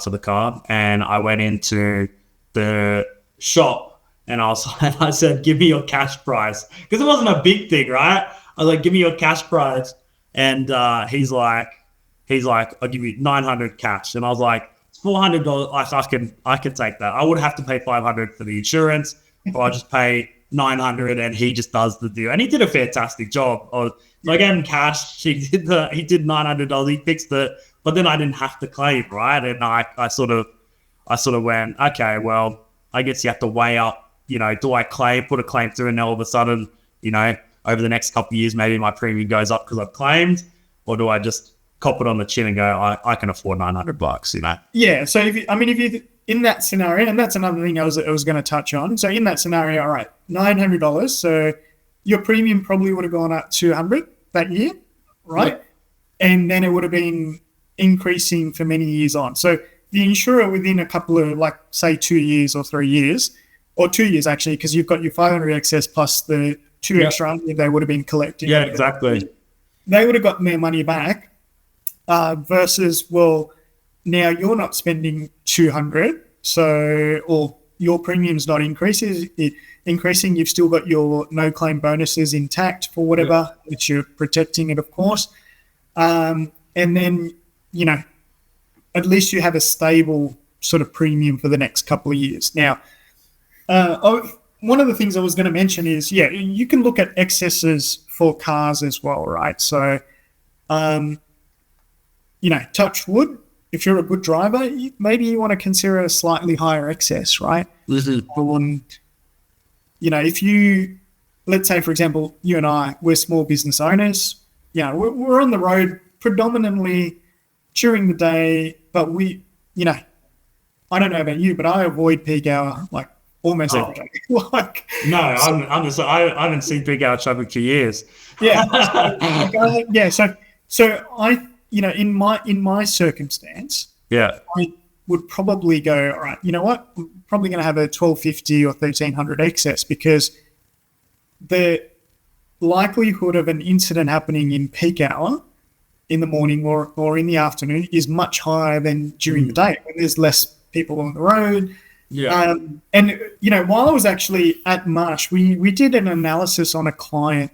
for the car, and I went into the shop and I said, "Give me your cash price," because it wasn't a big thing, right? I was like, "Give me your cash price," and he's like, "I'll give you 900 cash," and I was like, $400. I can take that. I would have to pay 500 for the insurance, or I just pay 900, and he just does the deal. And he did a fantastic job. So I gave him cash. He did $900. He fixed it, but then I didn't have to claim, right? And I sort of went, okay, well, I guess you have to weigh up. Do I put a claim through, and all of a sudden, over the next couple of years, maybe my premium goes up because I've claimed, or do I just cop it on the chin and go, I can afford $900, Yeah. So if you in that scenario, and that's another thing I was going to touch on. So in that scenario, all right, $900. So your premium probably would have gone up $200 that year, right? Yep. And then it would have been increasing for many years on. So the insurer within a couple of, say 2 years or 3 years, or 2 years actually, because you've got your 500 excess plus the two extra they would have been collecting. Yeah, exactly. They would have gotten their money back. Versus, well, now you're not spending 200, or your premium's not increasing. You've still got your no claim bonuses intact for whatever, which you're protecting it, of course. And then, at least you have a stable sort of premium for the next couple of years. Now, one of the things I was going to mention is, you can look at excesses for cars as well, right? So, touch wood, if you're a good driver, maybe you want to consider a slightly higher excess, right? If you, let's say, for example, you and I, we're small business owners, we're on the road predominantly during the day, but we, I don't know about you, but I avoid peak hour, almost every day. No, I haven't seen peak hour traffic for years. Yeah. So I, in my circumstance, I would probably go, all right, you know what? I'm probably going to have a 1250 or 1300 excess, because the likelihood of an incident happening in peak hour in the morning or in the afternoon is much higher than during the day when there's less people on the road. Yeah. And while I was actually at Marsh, we did an analysis on a client,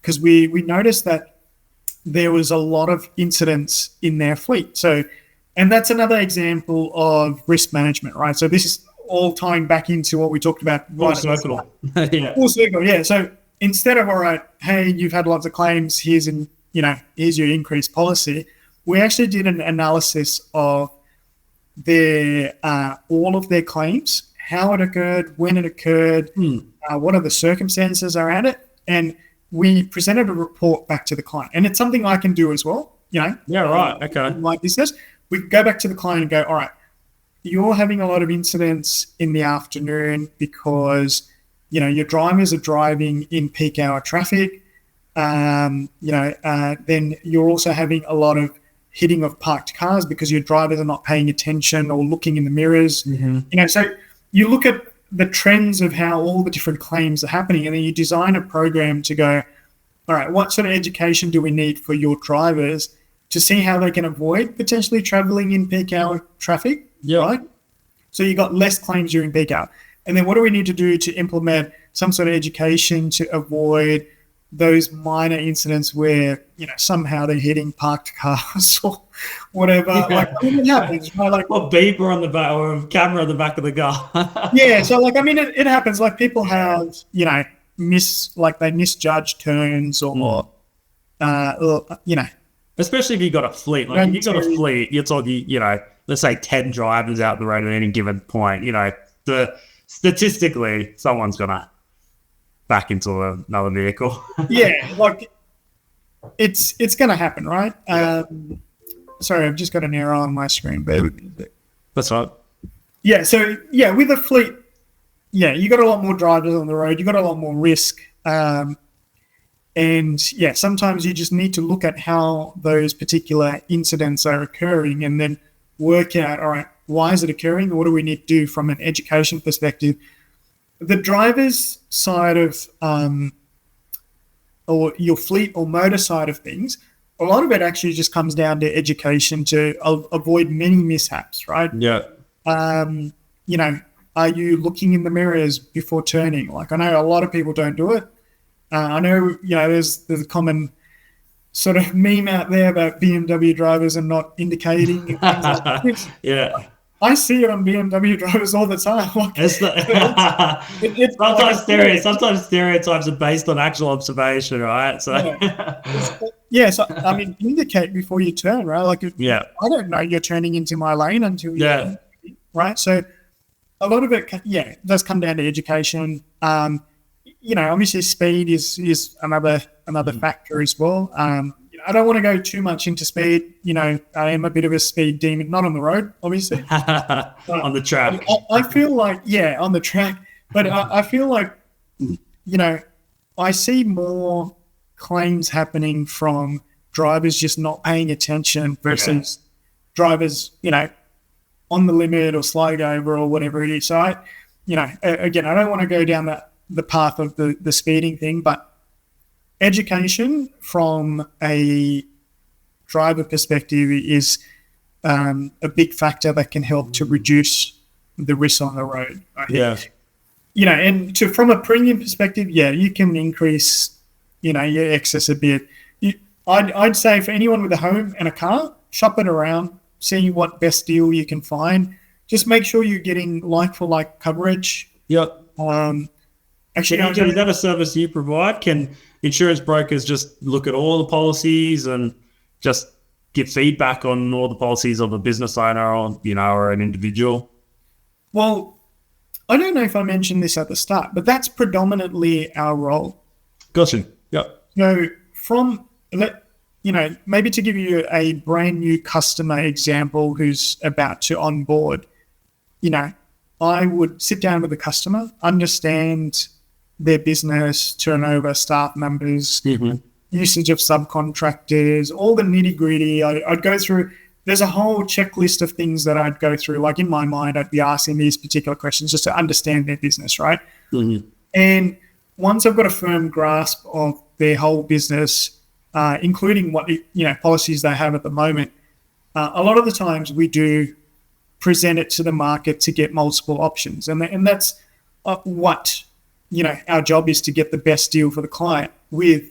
because we noticed that there was a lot of incidents in their fleet. So, and that's another example of risk management, right? So this is all tying back into what we talked about. Full circle. Full circle, yeah. So instead of, all right, hey, you've had lots of claims, here's your increased policy, we actually did an analysis of their all of their claims, how it occurred, when it occurred, what are the circumstances around it, and we presented a report back to the client. And it's something I can do as well, Yeah, right. Okay. My business. We go back to the client and go, all right, you're having a lot of incidents in the afternoon because, your drivers are driving in peak hour traffic. Then you're also having a lot of hitting of parked cars because your drivers are not paying attention or looking in the mirrors. Mm-hmm. So you look at the trends of how all the different claims are happening, and then you design a program to go, all right, what sort of education do we need for your drivers to see how they can avoid potentially traveling in peak hour traffic? Yeah. Right? So you got less claims during peak hour. And then what do we need to do to implement some sort of education to avoid those minor incidents where, somehow they're hitting parked cars or whatever. It happens, right? Or beeper on the back, or camera on the back of the car. Yeah. So it happens. People have, they misjudge turns or Especially if you've got a fleet. If you've got a fleet, you're talking, let's say 10 drivers out the road at any given point. Statistically, someone's going to back into another vehicle. Yeah, it's going to happen, right? Sorry, I've just got an error on my screen. That's right. Yeah, so with a fleet, you got a lot more drivers on the road. You got a lot more risk. Sometimes you just need to look at how those particular incidents are occurring and then work out, all right, why is it occurring? What do we need to do from an education perspective? The driver's side of or your fleet or motor side of things, a lot of it actually just comes down to education to avoid many mishaps, right? Yeah. You know, are you looking in the mirrors before turning? Like, I know a lot of people don't do it. I know, you know, there's a common sort of meme out there about BMW drivers and not indicating and things like this. Yeah. I see it on BMW drivers all the time. Like, It's sometimes stereotypes are based on actual observation, right? So So I mean, indicate before you turn, right? Like, yeah, I don't know you're turning into my lane until you right? So a lot of it, does come down to education. You know, obviously speed is another factor as well. I don't want to go too much into speed. You know, I am a bit of a speed demon, not on the road, obviously. On the track. I feel like, on the track. But I feel like, you know, I see more claims happening from drivers just not paying attention versus drivers, you know, on the limit or slide over or whatever it is. So, again, I don't want to go down the path of the speeding thing, but education from a driver perspective is a big factor that can help to reduce the risk on the road. I think. Yeah. You know, and from a premium perspective, you can increase, you know, your excess a bit. I'd say for anyone with a home and a car, shop it around, see what best deal you can find. Just make sure you're getting like-for-like coverage. Yep. Actually, is that a service you provide? Can insurance brokers just look at all the policies and just give feedback on all the policies of a business owner or, you know, or an individual? Well, I don't know if I mentioned this at the start, but that's predominantly our role. Gotcha. Yep. Maybe to give you a brand new customer example who's about to onboard, you know, I would sit down with the customer, understand their business, turnover, staff numbers, usage of subcontractors, all the nitty gritty. I'd go through. There's a whole checklist of things that I'd go through. Like in my mind, I'd be asking these particular questions just to understand their business, right? Mm-hmm. And once I've got a firm grasp of their whole business, including what policies they have at the moment, a lot of the times we do present it to the market to get multiple options, and that's what our job is, to get the best deal for the client with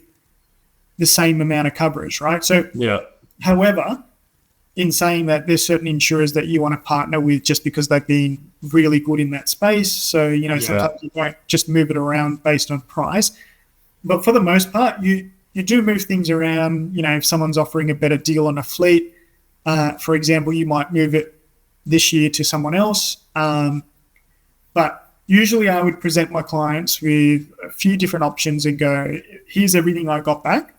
the same amount of coverage, right? So, however, in saying that, there's certain insurers that you want to partner with just because they've been really good in that space. So, sometimes you don't just move it around based on price. But for the most part, you do move things around. You know, if someone's offering a better deal on a fleet, for example, you might move it this year to someone else. But usually I would present my clients with a few different options and go, here's everything I got back.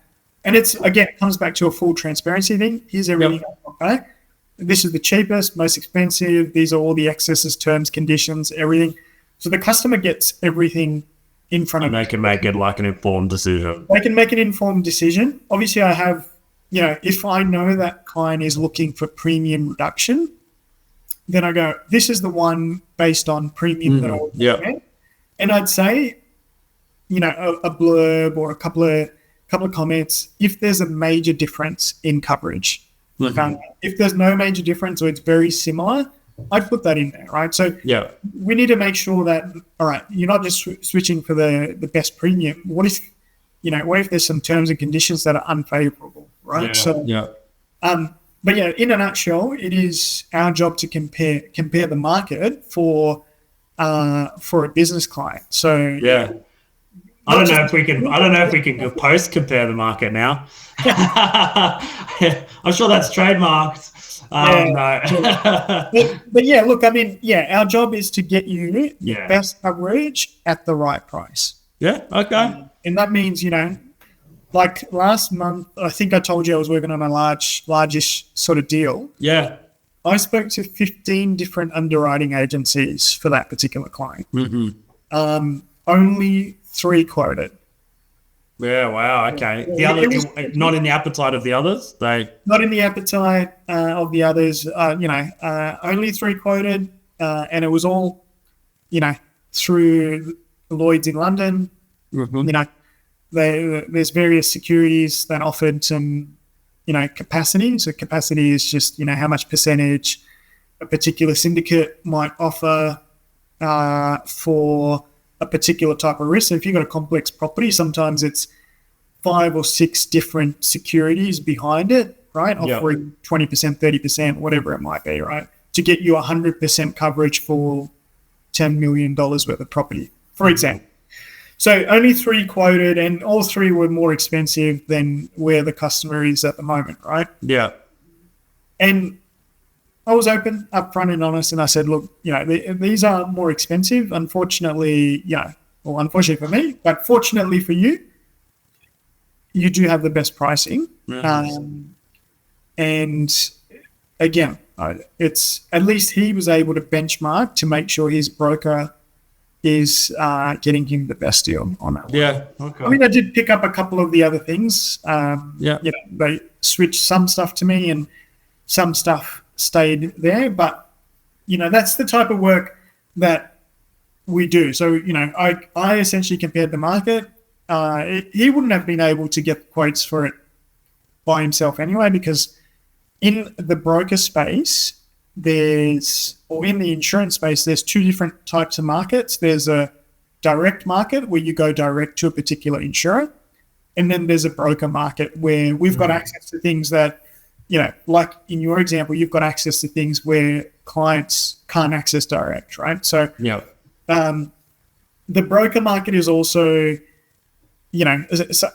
And it comes back to a full transparency thing. Here's everything I got back. This is the cheapest, most expensive. These are all the excesses, terms, conditions, everything. So the customer gets everything in front of them. And they can make it like an informed decision. They can make an informed decision. Obviously, I have, if I know that client is looking for premium reduction, then I go, this is the one based on premium that I would recommend. And I'd say, a blurb or a couple of comments if there's a major difference in coverage. If there's no major difference or it's very similar, I'd put that in there, right? So we need to make sure that, all right, you're not just switching for the best premium. What if there's some terms and conditions that are unfavorable, right? But in a nutshell, it is our job to compare the market for a business client. So I don't know if we can post compare the market now. I'm sure that's trademarked. No. but look, I mean, our job is to get you the best coverage at the right price. Yeah. Okay. And that means, like last month, I think I told you I was working on a largish sort of deal. Yeah. I spoke to 15 different underwriting agencies for that particular client. Mm-hmm. Only 3 quoted. Yeah, wow, okay. The others, not in the appetite of the others? Not in the appetite of the others. Only 3 quoted, and it was all, through Lloyd's in London. Mm-hmm. there's various securities that offered some, capacity. So capacity is just, how much percentage a particular syndicate might offer for a particular type of risk. So if you've got a complex property, sometimes it's 5 or 6 different securities behind it, right? Offering 20%, 30%, whatever it might be, right? To get you 100% coverage for $10 million worth of property, for example. So only 3 quoted, and all 3 were more expensive than where the customer is at the moment, right? Yeah. And I was open, upfront and honest, and I said, look, these are more expensive. Unfortunately, unfortunately for me, but fortunately for you, you do have the best pricing. And again, it's at least he was able to benchmark to make sure his broker is getting him the best deal on that one. Yeah. Okay. I mean, I did pick up a couple of the other things. They switched some stuff to me and some stuff stayed there, but that's the type of work that we do. So I essentially compared the market. He wouldn't have been able to get quotes for it by himself anyway, because in the broker space in the insurance space, there's 2 different types of markets. There's a direct market where you go direct to a particular insurer, and then there's a broker market where we've got access to things that, like in your example, you've got access to things where clients can't access direct, right? So the broker market is also,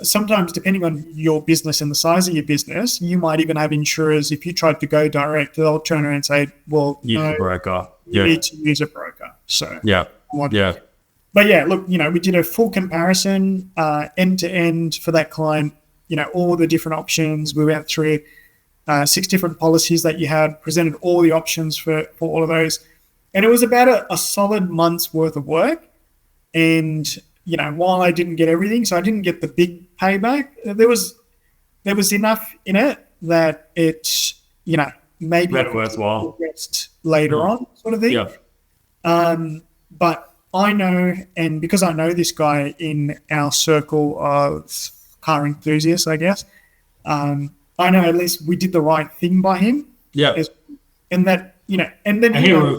sometimes depending on your business and the size of your business, you might even have insurers, if you tried to go direct, they'll turn around and say, well, use a broker. You need to use a broker. So But yeah, look, we did a full comparison end to end for that client, all the different options. We went through 6 different policies that you had, presented all the options for all of those. And it was about a solid month's worth of work. And, while I didn't get everything, so I didn't get the big payback, there was enough in it that it, maybe made it worthwhile later on, sort of thing. Yeah. But I know, and because I know this guy in our circle of car enthusiasts, I guess, I know at least we did the right thing by him. Yeah. And that, and then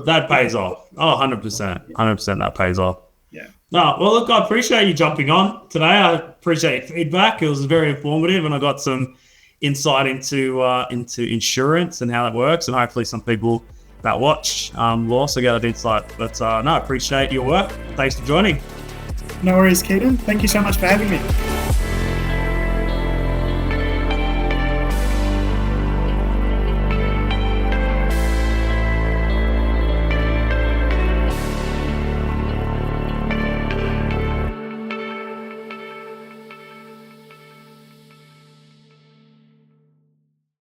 that pays off. Oh, 100%. 100% that pays off. Yeah. No, well, look, I appreciate you jumping on today. I appreciate your feedback. It was very informative, and I got some insight into insurance and how that works, and hopefully some people that watch will also get that insight. But I appreciate your work. Thanks for joining. No worries, Keaton. Thank you so much for having me.